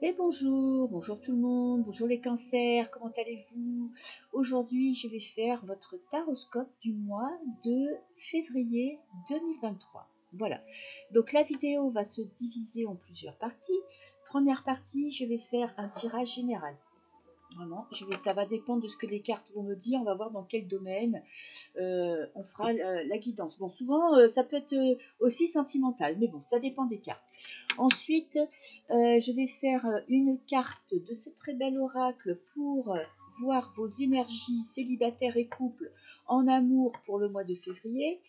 Et bonjour, bonjour tout le monde, bonjour les cancers, comment allez-vous? Aujourd'hui, je vais faire votre taroscope du mois de février 2023. Voilà, donc la vidéo va se diviser en plusieurs parties. Première partie, je vais faire un tirage général. Vraiment, ça va dépendre de ce que les cartes vont me dire. On va voir dans quel domaine on fera la guidance. Bon, souvent, ça peut être aussi sentimental, mais bon, ça dépend des cartes. Ensuite, je vais faire une carte de ce très bel oracle pour voir vos énergies célibataires et couples en amour pour le mois de février.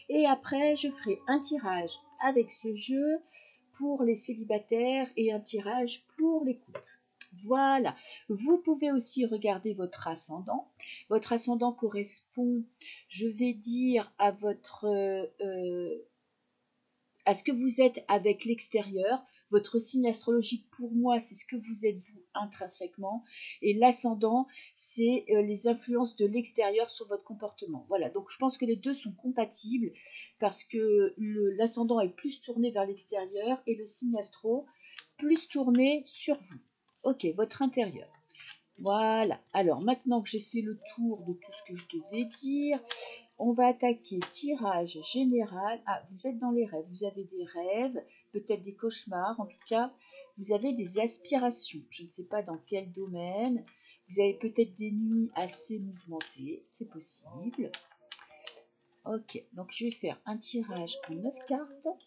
Et après, je ferai un tirage avec ce jeu pour les célibataires et un tirage pour les couples. Voilà. Vous pouvez aussi regarder votre ascendant. Votre ascendant correspond, je vais dire, à ce que vous êtes avec l'extérieur. Votre signe astrologique, pour moi, c'est ce que vous êtes vous intrinsèquement. Et l'ascendant, c'est les influences de l'extérieur sur votre comportement. Voilà, donc je pense que les deux sont compatibles parce que l'ascendant est plus tourné vers l'extérieur et le signe astro plus tourné sur vous. Ok, votre intérieur. Voilà. Alors, maintenant que j'ai fait le tour de tout ce que je devais dire, on va attaquer tirage général. Ah, vous êtes dans les rêves. Vous avez des rêves, peut-être des cauchemars. En tout cas, vous avez des aspirations. Je ne sais pas dans quel domaine. Vous avez peut-être des nuits assez mouvementées. C'est possible. Ok, donc je vais faire un tirage en 9 cartes pour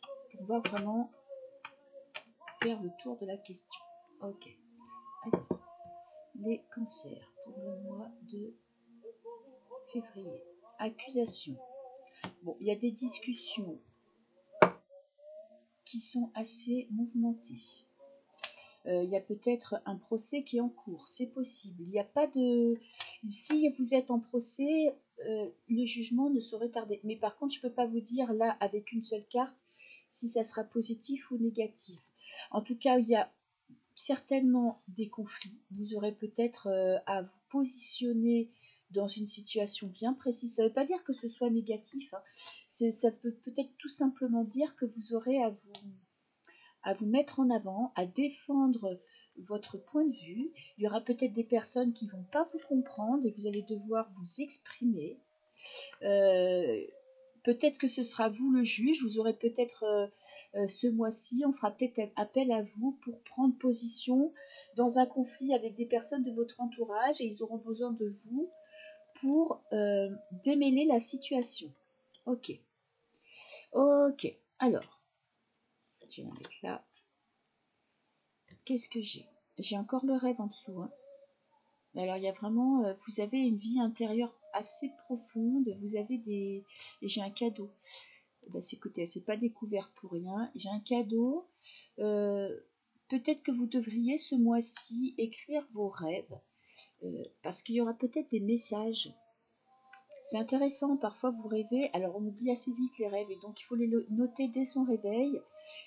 voir vraiment faire le tour de la question. Ok. Alors, les cancers pour le mois de février. Accusation. Bon, il y a des discussions qui sont assez mouvementées. Il y a peut-être un procès qui est en cours, c'est possible. Il n'y a pas de... Si vous êtes en procès, le jugement ne saurait tarder. Mais par contre, je ne peux pas vous dire là, avec une seule carte, si ça sera positif ou négatif. En tout cas, il y a certainement des conflits. Vous aurez peut-être à vous positionner dans une situation bien précise. Ça ne veut pas dire que ce soit négatif. Hein. Ça peut peut-être tout simplement dire que vous aurez à vous mettre en avant, à défendre votre point de vue. Il y aura peut-être des personnes qui ne vont pas vous comprendre et vous allez devoir vous exprimer. Peut-être que ce sera vous le juge, vous aurez peut-être ce mois-ci, on fera peut-être appel à vous pour prendre position dans un conflit avec des personnes de votre entourage et ils auront besoin de vous pour démêler la situation. Ok. Ok. Alors, je vais la mettre là. Qu'est-ce que j'ai? J'ai encore le rêve en dessous. Hein. Alors, il y a vraiment, vous avez une vie intérieure assez profonde, vous avez des... Et j'ai un cadeau. Ben, écoutez, c'est pas découvert pour rien. J'ai un cadeau. Peut-être que vous devriez ce mois-ci écrire vos rêves, parce qu'il y aura peut-être des messages. C'est intéressant, parfois vous rêvez, alors on oublie assez vite les rêves, et donc il faut les noter dès son réveil.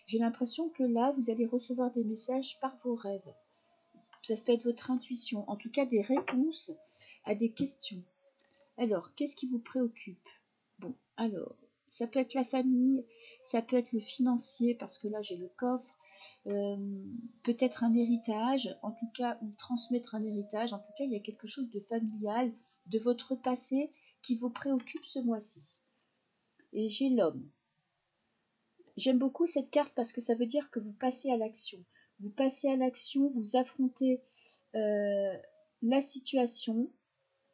J'ai l'impression que là, vous allez recevoir des messages par vos rêves. Ça peut être votre intuition, en tout cas des réponses à des questions. Alors, qu'est-ce qui vous préoccupe? Bon, alors, ça peut être la famille, ça peut être le financier, parce que là j'ai le coffre, peut-être un héritage, en tout cas, ou transmettre un héritage, en tout cas il y a quelque chose de familial, de votre passé, qui vous préoccupe ce mois-ci. Et j'ai l'homme. J'aime beaucoup cette carte parce que ça veut dire que vous passez à l'action. Vous passez à l'action, vous affrontez la situation,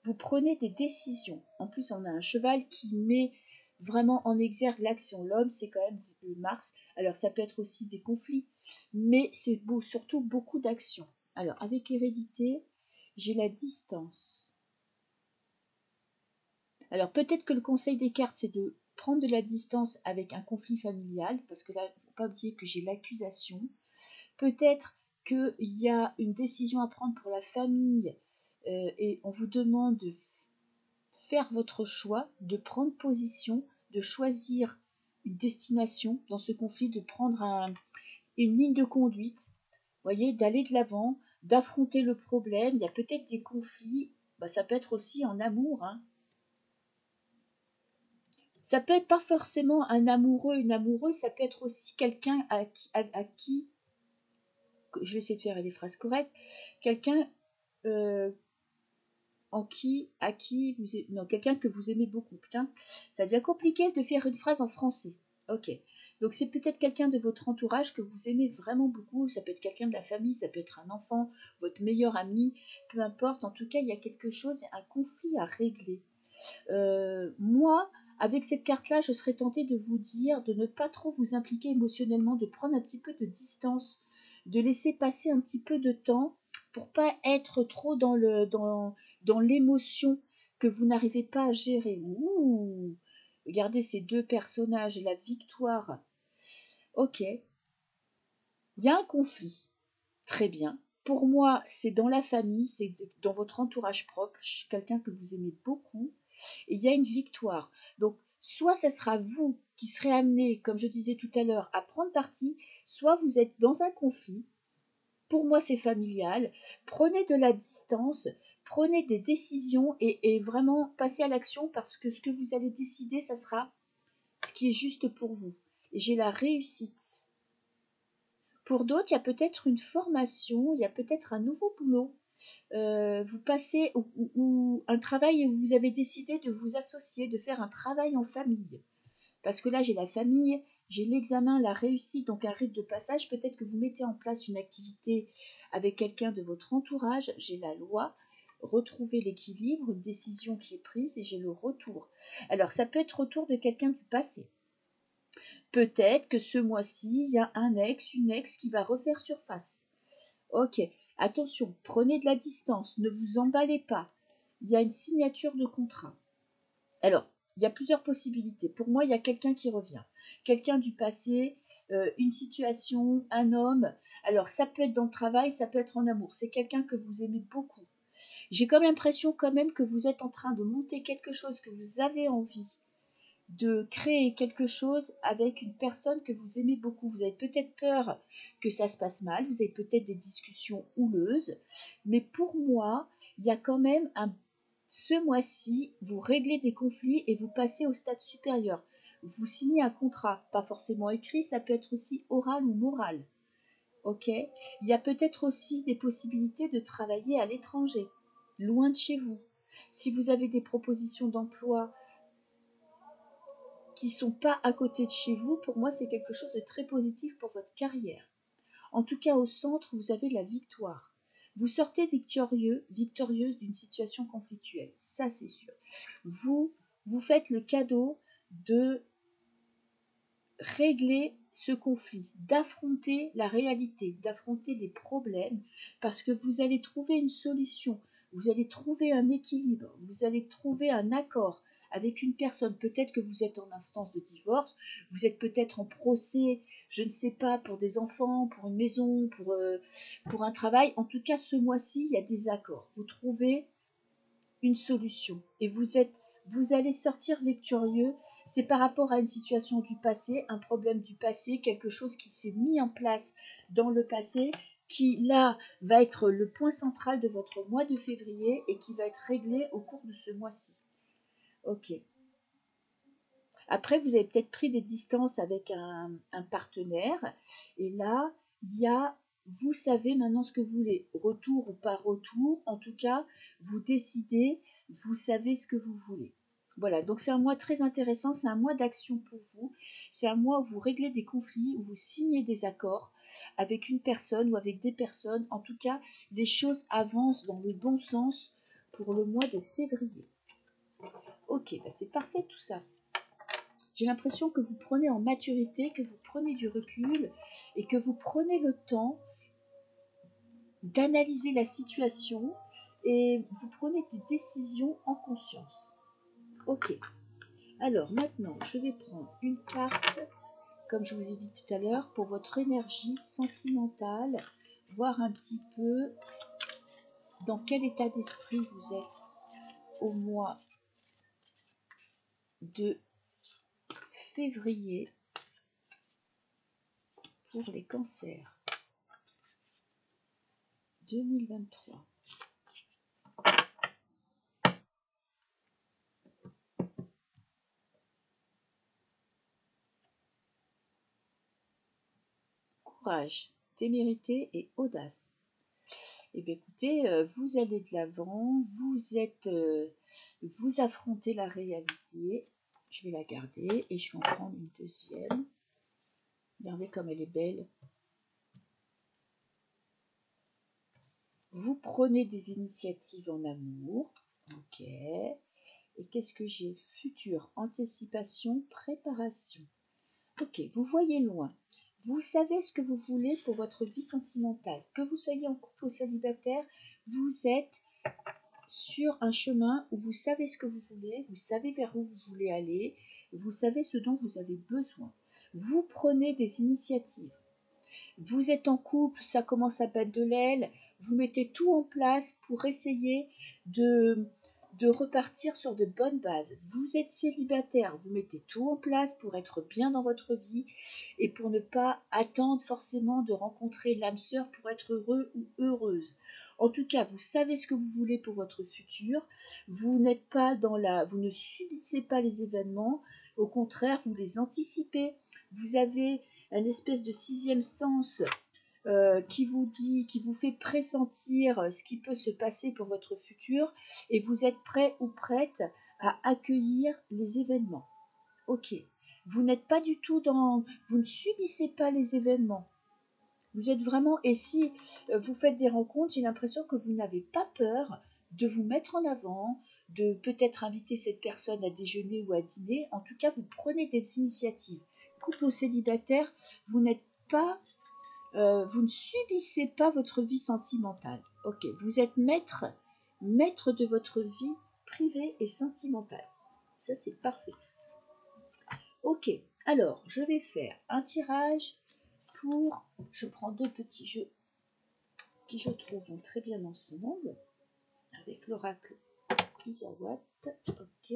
vous prenez des décisions. En plus, on a un cheval qui met vraiment en exergue l'action. L'homme, c'est quand même Mars. Alors, ça peut être aussi des conflits, mais c'est surtout beaucoup d'actions. Alors, avec hérédité, j'ai la distance. Alors, peut-être que le conseil des cartes, c'est de prendre de la distance avec un conflit familial, parce que là, il ne faut pas oublier que j'ai l'accusation. Peut-être qu'il y a une décision à prendre pour la famille et on vous demande de faire votre choix, de prendre position, de choisir une destination dans ce conflit, de prendre une ligne de conduite, voyez, d'aller de l'avant, d'affronter le problème. Il y a peut-être des conflits, ça peut être aussi en amour. Hein. Ça peut être pas forcément un amoureux, une amoureuse, ça peut être aussi quelqu'un à qui je vais essayer de faire des phrases correctes, quelqu'un quelqu'un que vous aimez beaucoup. Putain, ça devient compliqué de faire une phrase en français. Ok. Donc c'est peut-être quelqu'un de votre entourage que vous aimez vraiment beaucoup. Ça peut être quelqu'un de la famille, ça peut être un enfant, votre meilleur ami, peu importe. En tout cas, il y a quelque chose, un conflit à régler. Moi, avec cette carte-là, je serais tentée de vous dire de ne pas trop vous impliquer émotionnellement, de prendre un petit peu de distance, de laisser passer un petit peu de temps pour pas être trop dans l'émotion que vous n'arrivez pas à gérer. Ouh, regardez ces deux personnages, la victoire. Ok, il y a un conflit. Très bien. Pour moi, c'est dans la famille, c'est dans votre entourage propre, quelqu'un que vous aimez beaucoup, et il y a une victoire. Donc, soit ça sera vous qui serez amené, comme je disais tout à l'heure, à prendre parti, soit vous êtes dans un conflit. Pour moi, c'est familial. Prenez de la distance, prenez des décisions et vraiment passez à l'action parce que ce que vous allez décider, ça sera ce qui est juste pour vous. Et j'ai la réussite. Pour d'autres, il y a peut-être une formation, il y a peut-être un nouveau boulot. Vous passez ou un travail où vous avez décidé de vous associer, de faire un travail en famille. Parce que là, j'ai la famille, j'ai l'examen, la réussite, donc un rite de passage. Peut-être que vous mettez en place une activité avec quelqu'un de votre entourage. J'ai la loi, retrouver l'équilibre, une décision qui est prise et j'ai le retour. Alors, ça peut être retour de quelqu'un du passé. Peut-être que ce mois-ci, il y a un ex, une ex qui va refaire surface. Ok, attention, prenez de la distance, ne vous emballez pas. Il y a une signature de contrat. Alors, il y a plusieurs possibilités. Pour moi, il y a quelqu'un qui revient. Quelqu'un du passé, une situation, un homme. Alors, ça peut être dans le travail, ça peut être en amour. C'est quelqu'un que vous aimez beaucoup. J'ai comme l'impression quand même que vous êtes en train de monter quelque chose, que vous avez envie de créer quelque chose avec une personne que vous aimez beaucoup. Vous avez peut-être peur que ça se passe mal, vous avez peut-être des discussions houleuses, mais pour moi, il y a quand même ce mois-ci, vous réglez des conflits et vous passez au stade supérieur. Vous signez un contrat, pas forcément écrit, ça peut être aussi oral ou moral. Ok. Il y a peut-être aussi des possibilités de travailler à l'étranger, loin de chez vous. Si vous avez des propositions d'emploi qui ne sont pas à côté de chez vous, pour moi, c'est quelque chose de très positif pour votre carrière. En tout cas, au centre, vous avez la victoire. Vous sortez victorieuse d'une situation conflictuelle, ça c'est sûr. Vous faites le cadeau de régler ce conflit, d'affronter la réalité, d'affronter les problèmes, parce que vous allez trouver une solution, vous allez trouver un équilibre, vous allez trouver un accord avec une personne. Peut-être que vous êtes en instance de divorce, vous êtes peut-être en procès, je ne sais pas, pour des enfants, pour une maison, pour un travail. En tout cas, ce mois-ci, il y a des accords. Vous trouvez une solution et vous allez sortir victorieux. C'est par rapport à une situation du passé, un problème du passé, quelque chose qui s'est mis en place dans le passé, qui là va être le point central de votre mois de février et qui va être réglé au cours de ce mois-ci. Ok. Après, vous avez peut-être pris des distances avec un partenaire et là, il y a vous savez maintenant ce que vous voulez, retour ou pas retour, en tout cas, vous décidez, vous savez ce que vous voulez. Voilà, donc c'est un mois très intéressant, c'est un mois d'action pour vous, c'est un mois où vous réglez des conflits, où vous signez des accords avec une personne ou avec des personnes. En tout cas, les choses avancent dans le bon sens pour le mois de février. Ok, bah c'est parfait tout ça. J'ai l'impression que vous prenez en maturité, que vous prenez du recul et que vous prenez le temps d'analyser la situation et vous prenez des décisions en conscience. Ok. Alors maintenant, je vais prendre une carte, comme je vous ai dit tout à l'heure, pour votre énergie sentimentale, voir un petit peu dans quel état d'esprit vous êtes au mois de février pour les cancers 2023. Courage. témérité et audace. Eh bien écoutez, vous allez de l'avant, vous affrontez la réalité. Je vais la garder et je vais en prendre une deuxième. Regardez comme elle est belle. Vous prenez des initiatives en amour. Ok. Et qu'est-ce que j'ai? Futur, anticipation, préparation. Ok, vous voyez loin. Vous savez ce que vous voulez pour votre vie sentimentale. Que vous soyez en couple ou célibataire, vous êtes sur un chemin où vous savez ce que vous voulez, vous savez vers où vous voulez aller, vous savez ce dont vous avez besoin. Vous prenez des initiatives. Vous êtes en couple, ça commence à battre de l'aile, vous mettez tout en place pour essayer de repartir sur de bonnes bases. Vous êtes célibataire, vous mettez tout en place pour être bien dans votre vie et pour ne pas attendre forcément de rencontrer l'âme sœur pour être heureux ou heureuse. En tout cas, vous savez ce que vous voulez pour votre futur. Vous n'êtes pas vous ne subissez pas les événements. Au contraire, vous les anticipez. Vous avez un espèce de sixième sens qui vous fait pressentir ce qui peut se passer pour votre futur et vous êtes prêt ou prête à accueillir les événements. Ok. Vous n'êtes pas du tout vous ne subissez pas les événements. Vous êtes vraiment, et si vous faites des rencontres, j'ai l'impression que vous n'avez pas peur de vous mettre en avant, de peut-être inviter cette personne à déjeuner ou à dîner. En tout cas, vous prenez des initiatives. Couple ou célibataire, vous n'êtes pas, vous ne subissez pas votre vie sentimentale. Ok, vous êtes maître de votre vie privée et sentimentale. Ça, c'est parfait tout ça. Ok, alors je vais faire un tirage pour. Je prends deux petits jeux qui je trouve vont très bien ensemble avec l'oracle Isawat. Ok,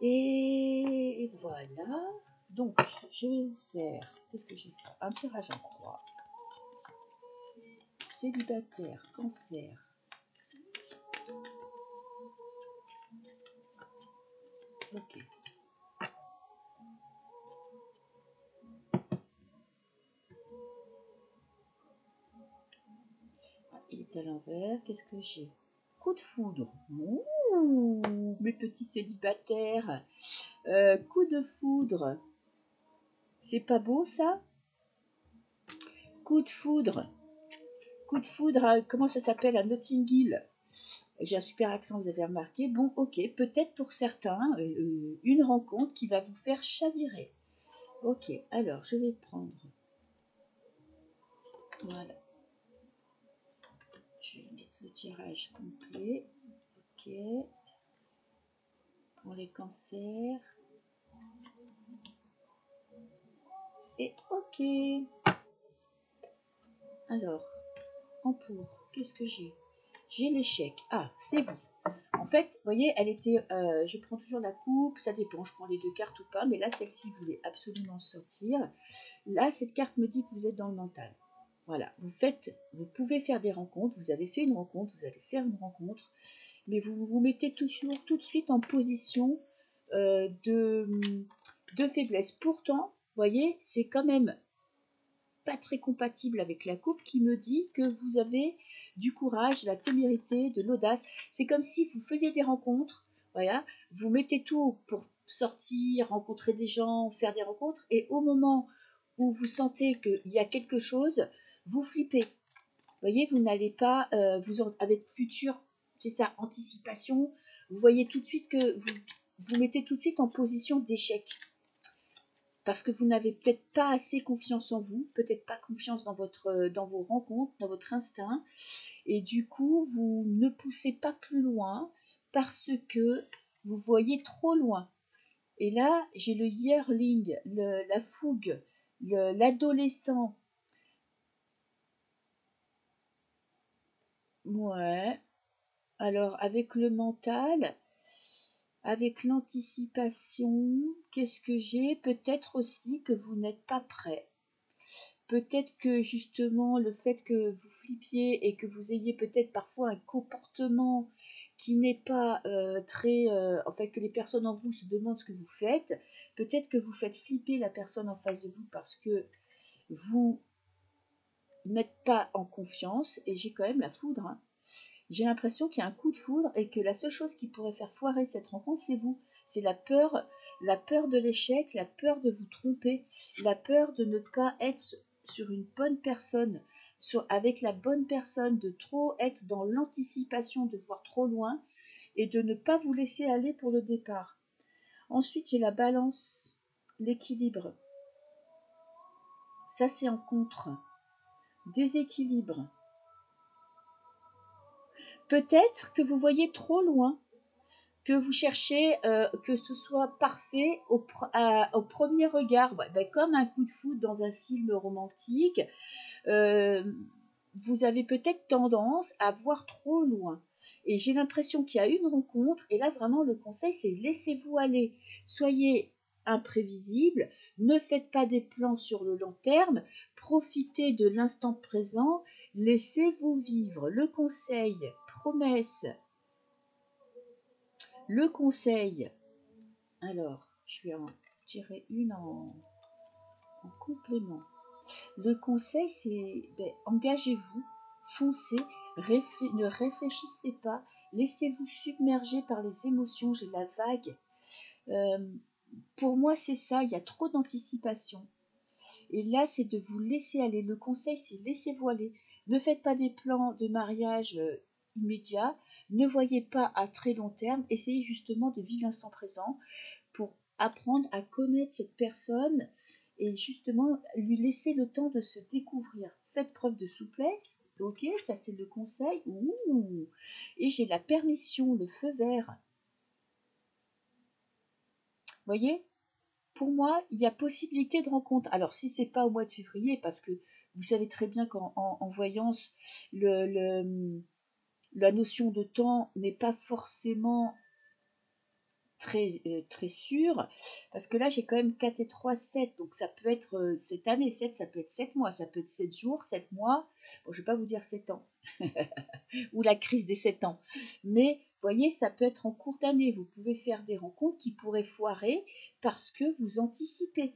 et voilà. Donc je vais vous faire. Qu'est-ce que je vais faire? Un tirage en croix. Célibataire, cancer. Ok. Il est à l'envers. Qu'est-ce que j'ai? Coup de foudre. Ouh, mes petits célibataires. Coup de foudre. C'est pas beau ça? Coup de foudre. Coup de foudre, comment ça s'appelle? À Notting Hill. J'ai un super accent, vous avez remarqué. Bon, ok, peut-être pour certains, une rencontre qui va vous faire chavirer. Ok, alors je vais prendre. Voilà. Je vais mettre le tirage complet. Ok. Pour les cancers. Et ok. Alors, en pour, qu'est-ce que j'ai? J'ai l'échec. Ah, c'est vous. En fait, vous voyez, elle était. Je prends toujours la coupe, ça dépend, je prends les deux cartes ou pas, mais là, celle-ci voulait absolument sortir. Là, cette carte me dit que vous êtes dans le mental. Voilà, vous pouvez faire des rencontres, vous avez fait une rencontre, vous allez faire une rencontre, mais vous vous mettez toujours tout de suite en position de faiblesse. Pourtant, vous voyez, c'est quand même pas très compatible avec la coupe qui me dit que vous avez du courage, de la témérité, de l'audace. C'est comme si vous faisiez des rencontres, voilà, vous mettez tout pour sortir, rencontrer des gens, faire des rencontres, et au moment où vous sentez qu'il y a quelque chose, vous flippez. Vous voyez, vous n'allez pas, avec futur, c'est ça, anticipation, vous voyez tout de suite que vous mettez tout de suite en position d'échec parce que vous n'avez peut-être pas assez confiance en vous, peut-être pas confiance dans vos rencontres, dans votre instinct, et du coup, vous ne poussez pas plus loin parce que vous voyez trop loin. Et là, j'ai le yearling, la fougue, l'adolescent. Ouais. Alors, avec le mental, avec l'anticipation, qu'est-ce que j'ai? Peut-être aussi que vous n'êtes pas prêt. Peut-être que justement le fait que vous flippiez et que vous ayez peut-être parfois un comportement qui n'est pas très... en fait, que les personnes en vous se demandent ce que vous faites, peut-être que vous faites flipper la personne en face de vous parce que vous n'êtes pas en confiance, et j'ai quand même la foudre, hein. J'ai l'impression qu'il y a un coup de foudre et que la seule chose qui pourrait faire foirer cette rencontre, c'est vous. C'est la peur de l'échec, la peur de vous tromper, la peur de ne pas être sur une bonne personne, avec la bonne personne, de trop être dans l'anticipation, de voir trop loin et de ne pas vous laisser aller pour le départ. Ensuite, j'ai la balance, l'équilibre. Ça, c'est en contre. Déséquilibre. Peut-être que vous voyez trop loin, que vous cherchez que ce soit parfait au premier regard, comme un coup de foudre dans un film romantique. Vous avez peut-être tendance à voir trop loin. Et j'ai l'impression qu'il y a une rencontre, et là vraiment le conseil c'est laissez-vous aller. Soyez imprévisible, ne faites pas des plans sur le long terme, profitez de l'instant présent, laissez-vous vivre. Le conseil, promesse. Le conseil, alors je vais en tirer une en complément. Le conseil, c'est engagez-vous, foncez, ne réfléchissez pas, laissez-vous submerger par les émotions. J'ai la vague. Pour moi, c'est ça, il y a trop d'anticipation. Et là, c'est de vous laisser aller. Le conseil, c'est laissez-vous aller. Ne faites pas des plans de mariage immédiats. Ne voyez pas à très long terme. Essayez justement de vivre l'instant présent pour apprendre à connaître cette personne et justement lui laisser le temps de se découvrir. Faites preuve de souplesse, ok, ça c'est le conseil. Ouh. Et j'ai la permission, le feu vert. Vous voyez, pour moi, il y a possibilité de rencontre. Alors si c'est pas au mois de février, parce que vous savez très bien qu'en voyance, la notion de temps n'est pas forcément très sûr, parce que là j'ai quand même 4 et 3, 7, donc ça peut être cette année, 7, ça peut être 7 mois, ça peut être 7 jours, 7 mois, bon, je vais pas vous dire 7 ans, ou la crise des 7 ans, mais vous voyez, ça peut être en cours d'année, vous pouvez faire des rencontres qui pourraient foirer parce que vous anticipez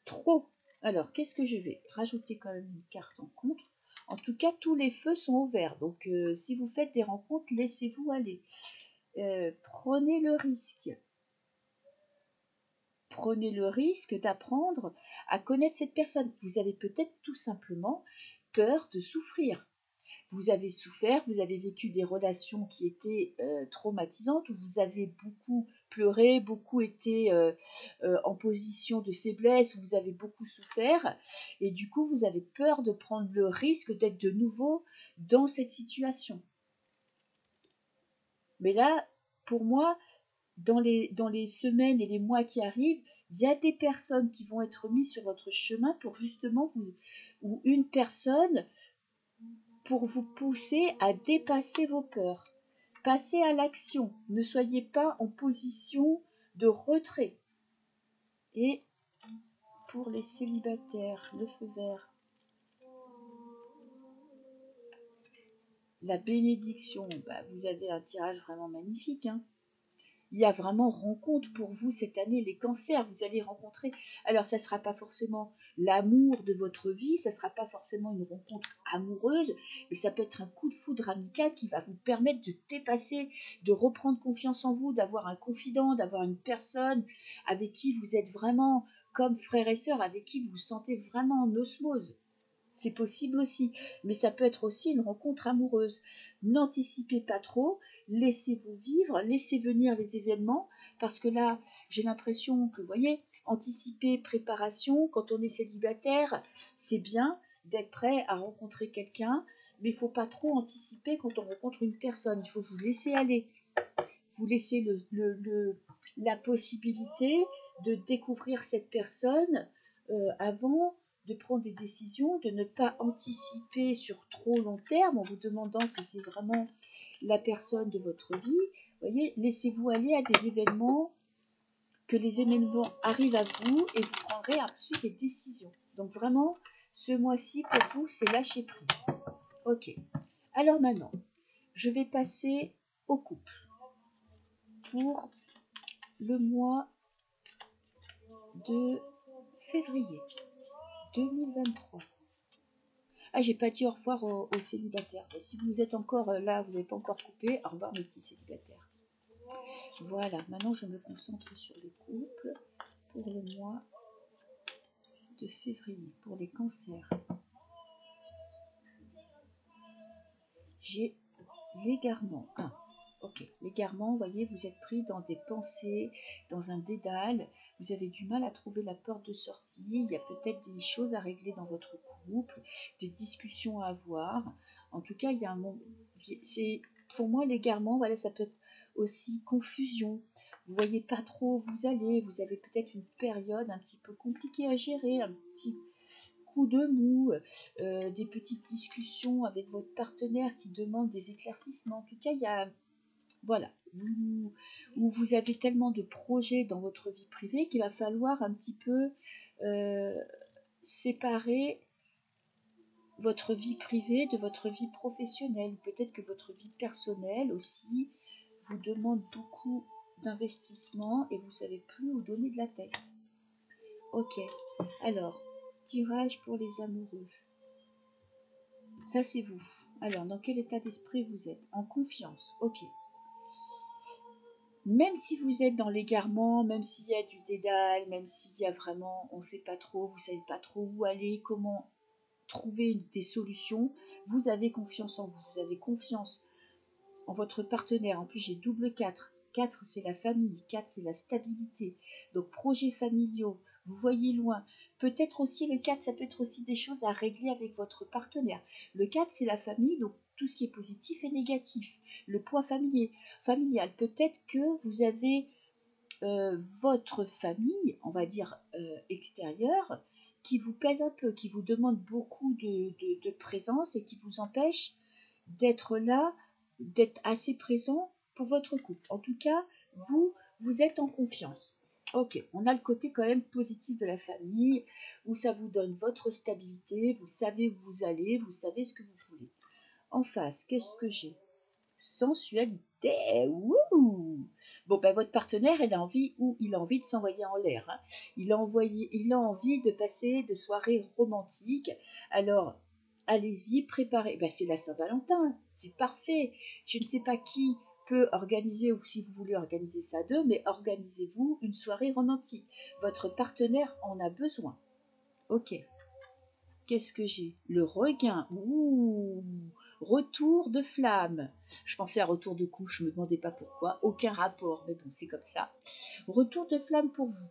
trop. Alors, qu'est-ce que je vais rajouter quand même une carte en contre. En tout cas, tous les feux sont ouverts, donc si vous faites des rencontres, laissez-vous aller. Prenez le risque. Prenez le risque d'apprendre à connaître cette personne. Vous avez peut-être tout simplement peur de souffrir. Vous avez souffert, vous avez vécu des relations qui étaient traumatisantes, où vous avez beaucoup pleuré, beaucoup été en position de faiblesse, où vous avez beaucoup souffert, et du coup vous avez peur de prendre le risque d'être de nouveau dans cette situation. Mais là, pour moi, dans les semaines et les mois qui arrivent, il y a des personnes qui vont être mises sur votre chemin pour justement vous, ou une personne pour vous pousser à dépasser vos peurs. Passez à l'action. Ne soyez pas en position de retrait. Et pour les célibataires, le feu vert, la bénédiction, vous avez un tirage vraiment magnifique, hein. Il y a vraiment rencontre pour vous cette année. Les cancers, vous allez rencontrer. Alors, ça ne sera pas forcément l'amour de votre vie, ça ne sera pas forcément une rencontre amoureuse, mais ça peut être un coup de foudre amical qui va vous permettre de dépasser, de reprendre confiance en vous, d'avoir un confident, d'avoir une personne avec qui vous êtes vraiment comme frère et sœur, avec qui vous vous sentez vraiment en osmose. C'est possible aussi, mais ça peut être aussi une rencontre amoureuse. N'anticipez pas trop, laissez-vous vivre, laissez venir les événements, parce que là, j'ai l'impression que, vous voyez, anticiper, préparation, quand on est célibataire, c'est bien d'être prêt à rencontrer quelqu'un, mais il ne faut pas trop anticiper quand on rencontre une personne, il faut vous laisser aller, vous laisser la possibilité de découvrir cette personne avant de prendre des décisions, de ne pas anticiper sur trop long terme en vous demandant si c'est vraiment la personne de votre vie. Vous voyez, laissez-vous aller à des événements, que les événements arrivent à vous et vous prendrez ensuite des décisions. Donc vraiment, ce mois-ci pour vous, c'est lâcher prise. Ok. Alors maintenant, je vais passer au couple pour le mois de février 2023. Ah, j'ai pas dit au revoir aux célibataires. Si vous êtes encore là, vous n'avez pas encore coupé, au revoir mes petits célibataires. Voilà, maintenant je me concentre sur les couples pour le mois de février, pour les cancers. J'ai l'égarement. Ah, ok. L'égarement, vous voyez, vous êtes pris dans des pensées, dans un dédale. Vous avez du mal à trouver la porte de sortie. Il y a peut-être des choses à régler dans votre couple, des discussions à avoir. En tout cas, il y a un moment. C'est pour moi l'égarement. Voilà, ça peut être aussi confusion. Vous voyez pas trop où vous allez. Vous avez peut-être une période un petit peu compliquée à gérer, un petit coup de mou, des petites discussions avec votre partenaire qui demande des éclaircissements. En tout cas, il y a, voilà, vous avez tellement de projets dans votre vie privée qu'il va falloir un petit peu séparer votre vie privée de votre vie professionnelle. Peut-être que votre vie personnelle aussi vous demande beaucoup d'investissement et vous ne savez plus où donner de la tête. Ok, alors, tirage pour les amoureux. Ça, c'est vous. Alors, dans quel état d'esprit vous êtes? En confiance, ok. Même si vous êtes dans l'égarement, même s'il y a du dédale, même s'il y a vraiment, on ne sait pas trop, vous ne savez pas trop où aller, comment trouver des solutions, vous avez confiance en vous, vous avez confiance en votre partenaire. En plus, j'ai double 4. 4, c'est la famille. 4, c'est la stabilité. Donc, projets familiaux, vous voyez loin. Peut-être aussi le 4, ça peut être aussi des choses à régler avec votre partenaire. Le 4, c'est la famille, donc tout ce qui est positif et négatif. Le poids familial. Peut-être que vous avez votre famille, on va dire extérieure, qui vous pèse un peu, qui vous demande beaucoup de présence et qui vous empêche d'être là, d'être assez présent pour votre couple. En tout cas, vous êtes en confiance. Ok, on a le côté quand même positif de la famille, où ça vous donne votre stabilité, vous savez où vous allez, vous savez ce que vous voulez. En face, qu'est-ce que j'ai? Sensualité. Wouh! Bon, ben votre partenaire, il a envie de s'envoyer en l'air. Hein. Il a envie de passer de soirées romantiques. Alors, allez-y, préparez. Ben, c'est la Saint-Valentin, c'est parfait. Je ne sais pas qui peut organiser ou si vous voulez organiser ça à deux, mais organisez-vous une soirée romantique. Votre partenaire en a besoin. Ok. Qu'est-ce que j'ai? Le regain. Ouh! Retour de flamme. Je pensais à retour de couche, je me demandais pas pourquoi. Aucun rapport, mais bon, c'est comme ça. Retour de flamme pour vous.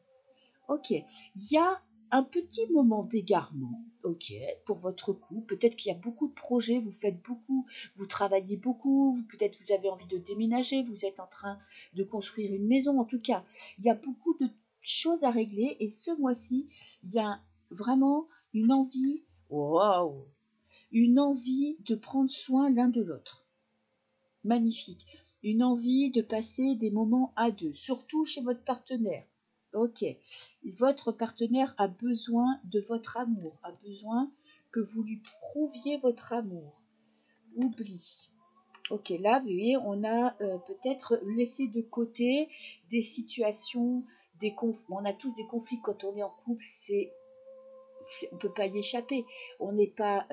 Ok. Il y a un petit moment d'égarement. Ok. Pour votre coup. Peut-être qu'il y a beaucoup de projets, vous faites beaucoup, vous travaillez beaucoup, peut-être vous avez envie de déménager, vous êtes en train de construire une maison. En tout cas, il y a beaucoup de choses à régler et ce mois-ci, il y a vraiment une envie. Waouh! Une envie de prendre soin l'un de l'autre. Magnifique. Une envie de passer des moments à deux, surtout chez votre partenaire. Ok. Votre partenaire a besoin de votre amour, a besoin que vous lui prouviez votre amour. Oublie. Ok, là, vous voyez, on a peut-être laissé de côté des situations, des conflits. On a tous des conflits quand on est en couple, on ne peut pas y échapper. On n'est pas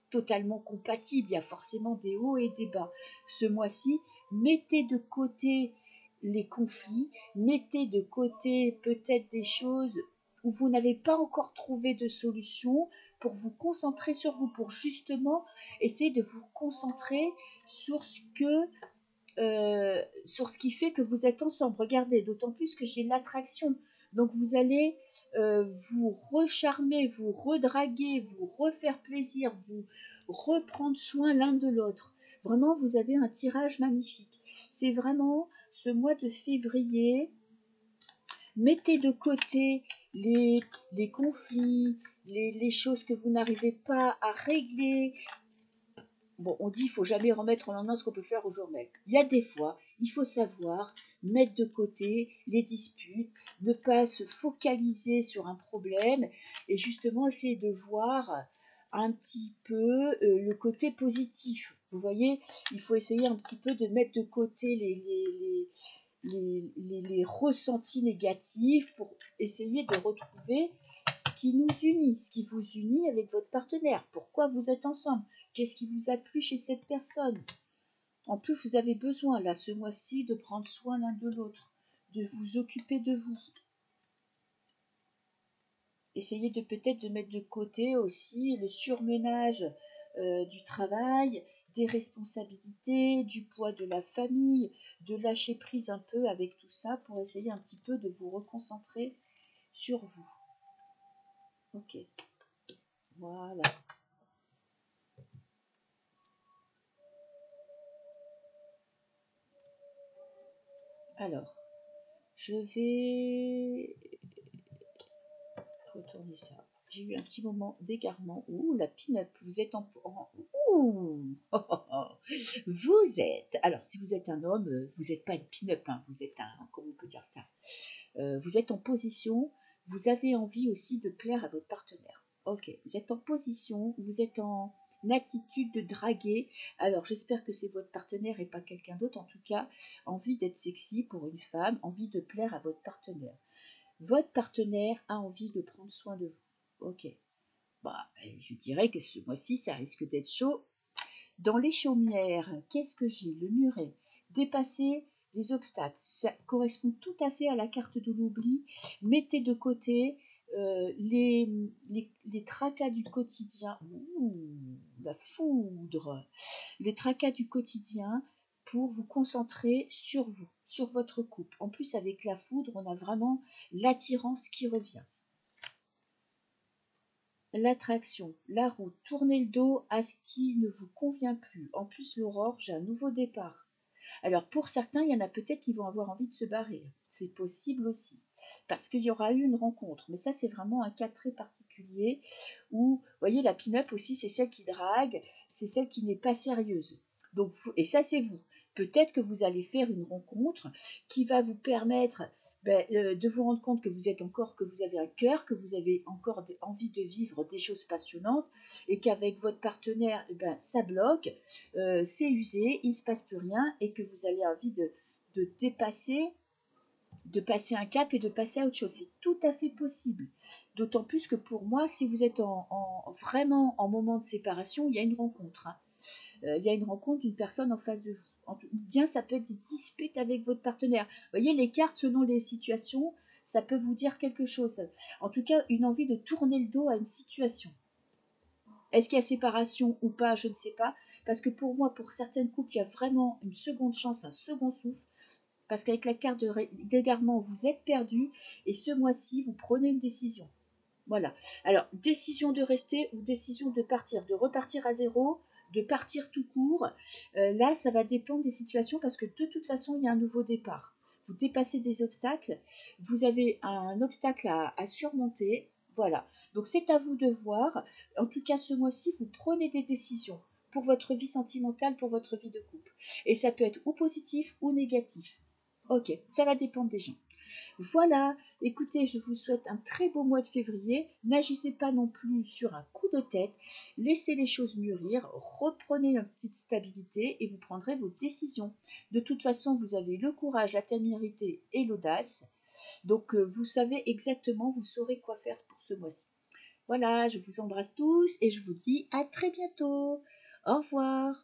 totalement compatibles. Il y a forcément des hauts et des bas. Ce mois-ci, mettez de côté les conflits, mettez de côté peut-être des choses où vous n'avez pas encore trouvé de solution pour vous concentrer sur vous, pour justement essayer de vous concentrer sur sur ce qui fait que vous êtes ensemble. Regardez, d'autant plus que j'ai l'attraction. Donc vous allez vous recharmer, vous redraguer, vous refaire plaisir, vous reprendre soin l'un de l'autre. Vraiment, vous avez un tirage magnifique. C'est vraiment ce mois de février. Mettez de côté les conflits, les choses que vous n'arrivez pas à régler. Bon, on dit qu'il ne faut jamais remettre au lendemain ce qu'on peut faire au jour même. Il y a des fois, il faut savoir mettre de côté les disputes, ne pas se focaliser sur un problème et justement essayer de voir un petit peu le côté positif. Vous voyez, il faut essayer un petit peu de mettre de côté les ressentis négatifs pour essayer de retrouver ce qui nous unit, ce qui vous unit avec votre partenaire. Pourquoi vous êtes ensemble? Qu'est-ce qui vous a plu chez cette personne? En plus, vous avez besoin, là, ce mois-ci, de prendre soin l'un de l'autre, de vous occuper de vous. Essayez de peut-être de mettre de côté aussi le surmenage du travail, des responsabilités, du poids de la famille, de lâcher prise un peu avec tout ça pour essayer un petit peu de vous reconcentrer sur vous. Ok, voilà. Alors, je vais retourner ça. J'ai eu un petit moment d'égarement. Ouh, la pin-up, vous êtes ouh vous êtes... Alors, si vous êtes un homme, vous n'êtes pas une pin-up, hein, vous êtes un... Comment on peut dire ça? Vous êtes en position, vous avez envie aussi de plaire à votre partenaire. Ok, vous êtes en position, vous êtes en attitude de draguer. Alors, j'espère que c'est votre partenaire et pas quelqu'un d'autre. En tout cas, envie d'être sexy pour une femme, envie de plaire à votre partenaire. Votre partenaire a envie de prendre soin de vous. Ok. Bah, je dirais que ce mois-ci, ça risque d'être chaud. Dans les chaumières, qu'est-ce que j'ai? Le muret. Dépasser les obstacles. Ça correspond tout à fait à la carte de l'oubli. Mettez de côté les tracas du quotidien. Ouh, la foudre. Les tracas du quotidien pour vous concentrer sur vous, sur votre couple. En plus, avec la foudre, on a vraiment l'attirance qui revient. L'attraction, la route, tournez le dos à ce qui ne vous convient plus. En plus, l'aurore, j'ai un nouveau départ. Alors, pour certains, il y en a peut-être qui vont avoir envie de se barrer. C'est possible aussi. Parce qu'il y aura eu une rencontre. Mais ça, c'est vraiment un cas très particulier où, vous voyez, la pin-up aussi, c'est celle qui drague, c'est celle qui n'est pas sérieuse. Donc, et ça, c'est vous. Peut-être que vous allez faire une rencontre qui va vous permettre de vous rendre compte que vous êtes encore, que vous avez un cœur, que vous avez encore envie de vivre des choses passionnantes et qu'avec votre partenaire, ça bloque, c'est usé, il ne se passe plus rien et que vous avez envie de dépasser, de passer un cap et de passer à autre chose. C'est tout à fait possible. D'autant plus que pour moi, si vous êtes vraiment en moment de séparation, il y a une rencontre. Hein. Il y a une rencontre d'une personne en face de vous. Bien, ça peut être des disputes avec votre partenaire. Vous voyez, les cartes, selon les situations, ça peut vous dire quelque chose. En tout cas, une envie de tourner le dos à une situation. Est-ce qu'il y a séparation ou pas? Je ne sais pas. Parce que pour moi, pour certaines couples, il y a vraiment une seconde chance, un second souffle. Parce qu'avec la carte d'égarement, vous êtes perdu. Et ce mois-ci, vous prenez une décision. Voilà. Alors, décision de rester ou décision de partir, de repartir à zéro, de partir tout court. Là, ça va dépendre des situations parce que de toute façon, il y a un nouveau départ. Vous dépassez des obstacles, vous avez un obstacle à surmonter. Voilà. Donc, c'est à vous de voir. En tout cas, ce mois-ci, vous prenez des décisions pour votre vie sentimentale, pour votre vie de couple. Et ça peut être ou positif ou négatif. Ok, ça va dépendre des gens. Voilà, écoutez, je vous souhaite un très beau mois de février. N'agissez pas non plus sur un coup de tête. Laissez les choses mûrir, reprenez une petite stabilité et vous prendrez vos décisions. De toute façon, vous avez le courage, la témérité et l'audace. Donc, vous savez exactement, vous saurez quoi faire pour ce mois-ci. Voilà, je vous embrasse tous et je vous dis à très bientôt. Au revoir.